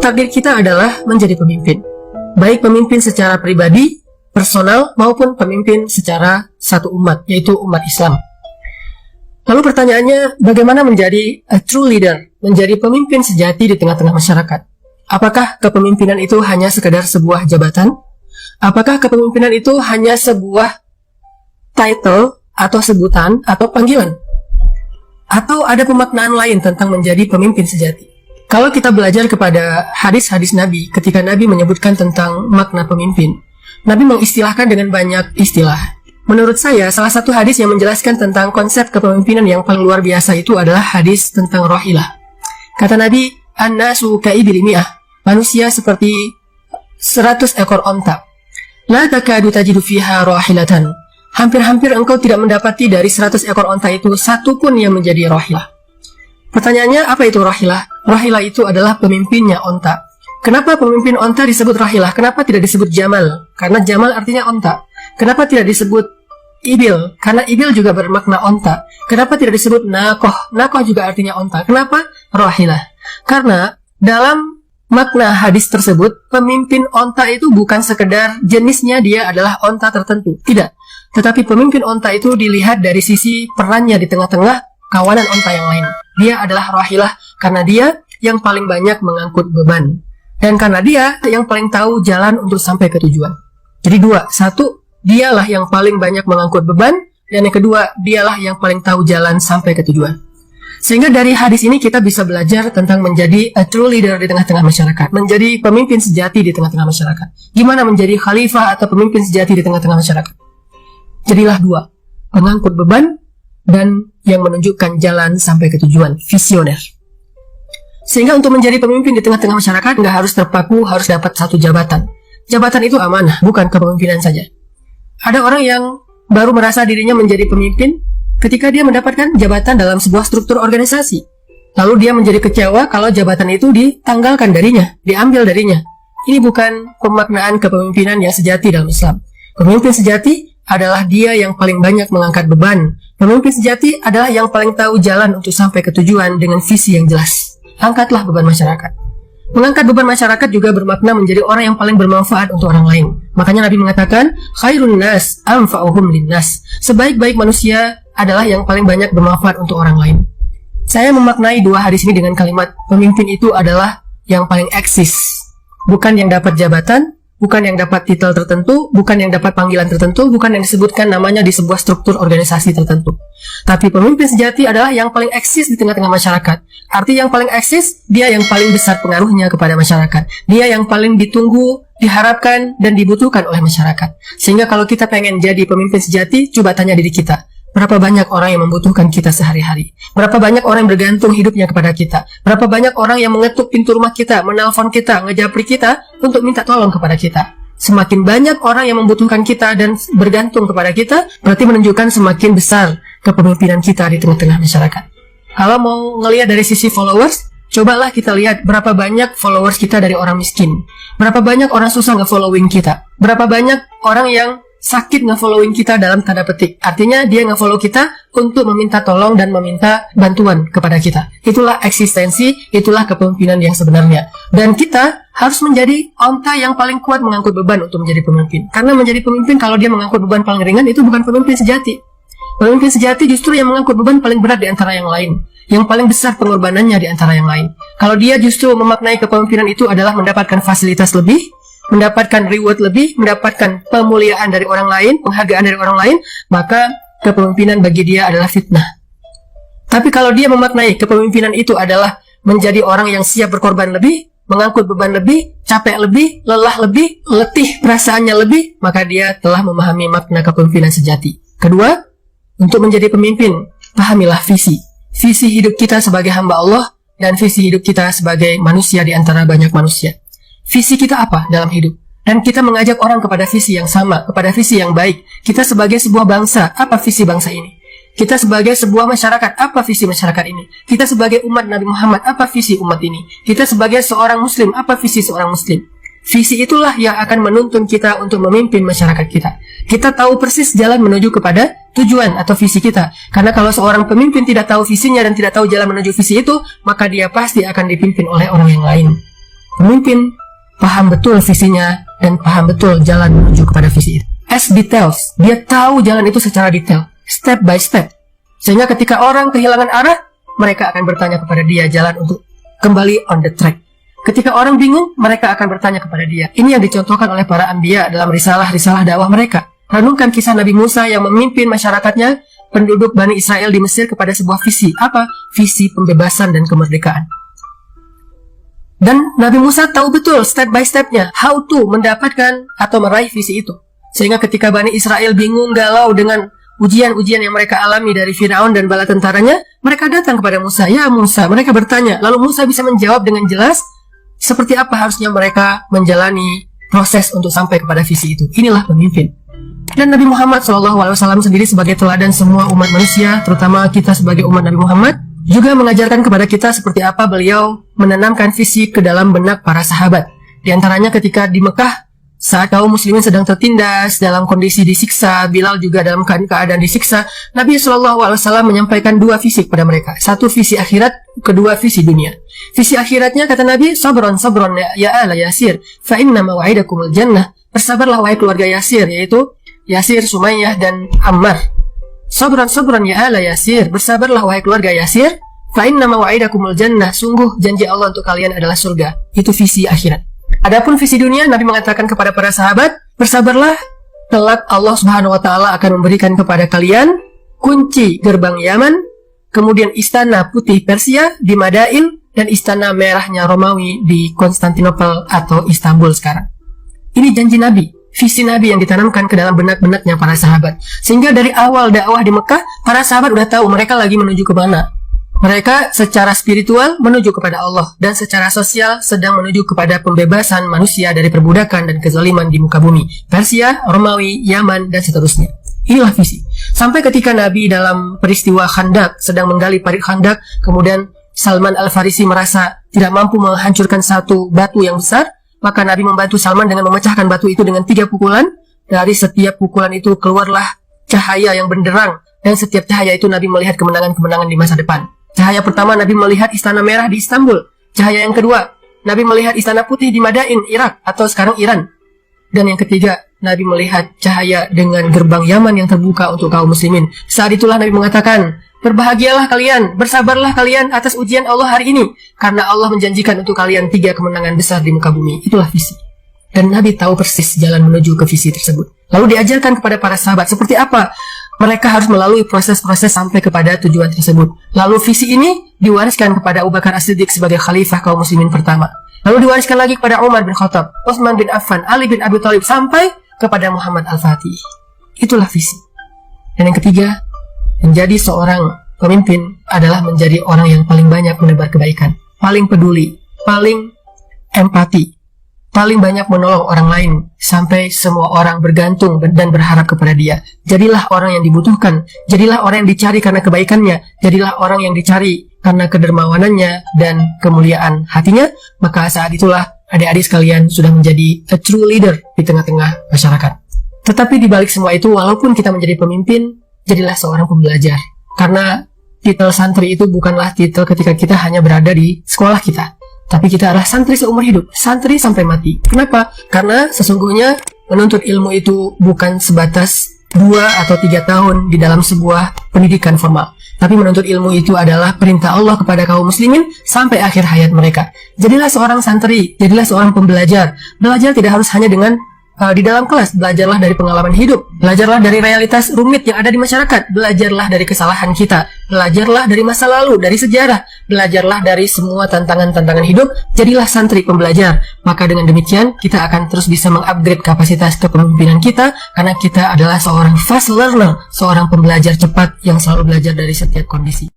takdir kita adalah menjadi pemimpin. Baik pemimpin secara pribadi, personal, maupun pemimpin secara satu umat, yaitu umat Islam. Lalu pertanyaannya, bagaimana menjadi a true leader, menjadi pemimpin sejati di tengah-tengah masyarakat? Apakah kepemimpinan itu hanya sekedar sebuah jabatan? Apakah kepemimpinan itu hanya sebuah title atau sebutan atau panggilan? Atau ada pemaknaan lain tentang menjadi pemimpin sejati? Kalau kita belajar kepada hadis-hadis Nabi, ketika Nabi menyebutkan tentang makna pemimpin, Nabi mengistilahkan dengan banyak istilah. Menurut saya, salah satu hadis yang menjelaskan tentang konsep kepemimpinan yang paling luar biasa itu adalah hadis tentang rohilah. Kata Nabi, "An-nasu ka'ibil mi'ah." Manusia seperti 100 ekor onta. La takadu tajidu fiha rahilatan. Hampir-hampir engkau tidak mendapati dari 100 ekor onta itu satu pun yang menjadi rahilah. Pertanyaannya, apa itu rahilah? Rahilah itu adalah pemimpinnya onta. Kenapa pemimpin onta disebut rahilah? Kenapa tidak disebut jamal? Karena jamal artinya onta. Kenapa tidak disebut ibil? Karena ibil juga bermakna onta. Kenapa tidak disebut nakoh? Nakoh juga artinya onta. Kenapa rahilah? Karena dalam makna hadis tersebut, pemimpin onta itu bukan sekedar jenisnya dia adalah onta tertentu. Tidak. Tetapi pemimpin onta itu dilihat dari sisi perannya di tengah-tengah kawanan onta yang lain. Dia adalah rahilah karena dia yang paling banyak mengangkut beban. Dan karena dia yang paling tahu jalan untuk sampai ke tujuan. Jadi dua. Satu, dialah yang paling banyak mengangkut beban. Dan yang kedua, dialah yang paling tahu jalan sampai ke tujuan. Sehingga dari hadis ini kita bisa belajar tentang menjadi a true leader di tengah-tengah masyarakat. Menjadi pemimpin sejati di tengah-tengah masyarakat. Gimana menjadi khalifah atau pemimpin sejati di tengah-tengah masyarakat? Jadilah dua. Pengangkut beban dan yang menunjukkan jalan sampai ke tujuan. Visioner. Sehingga untuk menjadi pemimpin di tengah-tengah masyarakat nggak harus terpaku, harus dapat satu jabatan. Jabatan itu amanah, bukan kepemimpinan saja. Ada orang yang baru merasa dirinya menjadi pemimpin ketika dia mendapatkan jabatan dalam sebuah struktur organisasi. Lalu dia menjadi kecewa kalau jabatan itu ditanggalkan darinya, diambil darinya. Ini bukan pemaknaan kepemimpinan yang sejati dalam Islam. Pemimpin sejati adalah dia yang paling banyak mengangkat beban. Pemimpin sejati adalah yang paling tahu jalan untuk sampai ke tujuan dengan visi yang jelas. Angkatlah beban masyarakat. Mengangkat beban masyarakat juga bermakna menjadi orang yang paling bermanfaat untuk orang lain. Makanya Nabi mengatakan, khairun nas anfa'uhum linnas. Sebaik-baik manusia adalah yang paling banyak bermanfaat untuk orang lain. Saya memaknai dua hadis ini dengan kalimat, pemimpin itu adalah yang paling eksis. Bukan yang dapat jabatan, bukan yang dapat titel tertentu, bukan yang dapat panggilan tertentu, bukan yang disebutkan namanya di sebuah struktur organisasi tertentu. Tapi pemimpin sejati adalah yang paling eksis di tengah-tengah masyarakat. Arti yang paling eksis, dia yang paling besar pengaruhnya kepada masyarakat. Dia yang paling ditunggu, diharapkan, dan dibutuhkan oleh masyarakat. Sehingga kalau kita pengen jadi pemimpin sejati, coba tanya diri kita. Berapa banyak orang yang membutuhkan kita sehari-hari? Berapa banyak orang yang bergantung hidupnya kepada kita? Berapa banyak orang yang mengetuk pintu rumah kita, menelpon kita, ngejapri kita untuk minta tolong kepada kita? Semakin banyak orang yang membutuhkan kita dan bergantung kepada kita, berarti menunjukkan semakin besar kepemimpinan kita di tengah-tengah masyarakat. Kalau mau ngelihat dari sisi followers, cobalah kita lihat berapa banyak followers kita dari orang miskin. Berapa banyak orang susah nge-following kita. Berapa banyak orang yang sakit nge-following kita dalam tanda petik. Artinya dia nge-follow kita untuk meminta tolong dan meminta bantuan kepada kita. Itulah eksistensi, itulah kepemimpinan yang sebenarnya. Dan kita harus menjadi onta yang paling kuat mengangkut beban untuk menjadi pemimpin. Karena menjadi pemimpin kalau dia mengangkut beban paling ringan itu bukan pemimpin sejati. Pemimpin sejati justru yang mengangkut beban paling berat di antara yang lain. Yang paling besar pengorbanannya di antara yang lain. Kalau dia justru memaknai kepemimpinan itu adalah mendapatkan fasilitas lebih, mendapatkan reward lebih, mendapatkan pemuliaan dari orang lain, penghargaan dari orang lain, maka kepemimpinan bagi dia adalah fitnah. Tapi kalau dia memaknai kepemimpinan itu adalah menjadi orang yang siap berkorban lebih, mengangkut beban lebih, capek lebih, lelah lebih, letih perasaannya lebih, maka dia telah memahami makna kepemimpinan sejati. Kedua, untuk menjadi pemimpin, pahamilah visi. Visi hidup kita sebagai hamba Allah dan visi hidup kita sebagai manusia di antara banyak manusia. Visi kita apa dalam hidup? Dan kita mengajak orang kepada visi yang sama, kepada visi yang baik. Kita sebagai sebuah bangsa, apa visi bangsa ini? Kita sebagai sebuah masyarakat, apa visi masyarakat ini? Kita sebagai umat Nabi Muhammad, apa visi umat ini? Kita sebagai seorang muslim, apa visi seorang muslim? Visi itulah yang akan menuntun kita untuk memimpin masyarakat kita. Kita tahu persis jalan menuju kepada tujuan atau visi kita. Karena kalau seorang pemimpin tidak tahu visinya dan tidak tahu jalan menuju visi itu, maka dia pasti akan dipimpin oleh orang yang lain. Pemimpin paham betul visinya dan paham betul jalan menuju kepada visi itu. As details, dia tahu jalan itu secara detail, step by step. Sehingga ketika orang kehilangan arah, mereka akan bertanya kepada dia jalan untuk kembali on the track. Ketika orang bingung, mereka akan bertanya kepada dia. Ini yang dicontohkan oleh para anbiya dalam risalah-risalah dakwah mereka. Renungkan kisah Nabi Musa yang memimpin masyarakatnya, penduduk Bani Israel di Mesir kepada sebuah visi. Apa? Visi pembebasan dan kemerdekaan. Dan Nabi Musa tahu betul step by stepnya how to mendapatkan atau meraih visi itu. Sehingga ketika Bani Israel bingung, galau dengan ujian-ujian yang mereka alami dari Firaun dan bala tentaranya, mereka datang kepada Musa. Ya Musa, mereka bertanya. Lalu Musa bisa menjawab dengan jelas seperti apa harusnya mereka menjalani proses untuk sampai kepada visi itu. Inilah pemimpin. Dan Nabi Muhammad SAW sendiri sebagai teladan semua umat manusia, terutama kita sebagai umat Nabi Muhammad, juga mengajarkan kepada kita seperti apa beliau menanamkan visi ke dalam benak para sahabat. Di antaranya ketika di Mekah, saat kaum muslimin sedang tertindas dalam kondisi disiksa, Bilal juga dalam keadaan disiksa, Nabi SAW menyampaikan dua visi kepada mereka. Satu visi akhirat, kedua visi dunia. Visi akhiratnya kata Nabi, sabron ya ala Yasir, fa inna maw'idakumul jannah. Bersabarlah wahai keluarga Yasir, yaitu Yasir, Sumayyah, dan Ammar. Sabran ya ala Yasir, bersabarlah wahai keluarga Yasir, fa inna maw'idakumul jannah, sungguh janji Allah untuk kalian adalah surga. Itu visi akhirat. Adapun visi dunia, Nabi mengatakan kepada para sahabat, bersabarlah, kelak Allah Subhanahu wa taala akan memberikan kepada kalian kunci gerbang Yaman, kemudian istana putih Persia di Madain, dan istana merahnya Romawi di Konstantinopel atau Istanbul sekarang. Ini janji Nabi, visi Nabi yang ditanamkan ke dalam benak-benaknya para sahabat. Sehingga dari awal dakwah di Mekah, para sahabat udah tahu mereka lagi menuju ke mana. Mereka secara spiritual menuju kepada Allah, dan secara sosial sedang menuju kepada pembebasan manusia dari perbudakan dan kezaliman di muka bumi. Persia, Romawi, Yaman, dan seterusnya. Inilah visi. Sampai ketika Nabi dalam peristiwa Khandak sedang menggali parit Khandak, kemudian Salman Al-Farisi merasa tidak mampu menghancurkan satu batu yang besar, maka Nabi membantu Salman dengan memecahkan batu itu dengan 3 pukulan. Dari setiap pukulan itu keluarlah cahaya yang benderang, dan setiap cahaya itu Nabi melihat kemenangan-kemenangan di masa depan. Cahaya pertama, Nabi melihat istana merah di Istanbul. Cahaya yang kedua, Nabi melihat istana putih di Madain, Irak, atau sekarang Iran. Dan yang ketiga, Nabi melihat cahaya dengan gerbang Yaman yang terbuka untuk kaum muslimin. Saat itulah Nabi mengatakan, berbahagialah kalian, bersabarlah kalian atas ujian Allah hari ini, karena Allah menjanjikan untuk kalian 3 kemenangan besar di muka bumi. Itulah visi. Dan Nabi tahu persis jalan menuju ke visi tersebut. Lalu diajarkan kepada para sahabat seperti apa mereka harus melalui proses-proses sampai kepada tujuan tersebut. Lalu visi ini diwariskan kepada Abu Bakar As-Siddiq sebagai khalifah kaum muslimin pertama. Lalu diwariskan lagi kepada Umar bin Khattab, Utsman bin Affan, Ali bin Abi Thalib, sampai kepada Muhammad Al-Fatih. Itulah visi. Dan yang ketiga, menjadi seorang pemimpin adalah menjadi orang yang paling banyak menebar kebaikan, paling peduli, paling empati, paling banyak menolong orang lain, sampai semua orang bergantung dan berharap kepada dia. Jadilah orang yang dibutuhkan, jadilah orang yang dicari karena kebaikannya, jadilah orang yang dicari karena kedermawanannya dan kemuliaan hatinya. Maka saat itulah adik-adik sekalian sudah menjadi a true leader di tengah-tengah masyarakat. Tetapi di balik semua itu, walaupun kita menjadi pemimpin, jadilah seorang pembelajar. Karena titel santri itu bukanlah titel ketika kita hanya berada di sekolah kita, tapi kita adalah santri seumur hidup, santri sampai mati. Kenapa? Karena sesungguhnya menuntut ilmu itu bukan sebatas 2 atau 3 tahun di dalam sebuah pendidikan formal. Tapi menuntut ilmu itu adalah perintah Allah kepada kaum muslimin sampai akhir hayat mereka. Jadilah seorang santri, jadilah seorang pembelajar. Belajar tidak harus hanya dengan di dalam kelas, belajarlah dari pengalaman hidup, belajarlah dari realitas rumit yang ada di masyarakat, belajarlah dari kesalahan kita, belajarlah dari masa lalu, dari sejarah, belajarlah dari semua tantangan-tantangan hidup, jadilah santri pembelajar. Maka dengan demikian kita akan terus bisa mengupgrade kapasitas kepemimpinan kita, karena kita adalah seorang fast learner, seorang pembelajar cepat yang selalu belajar dari setiap kondisi.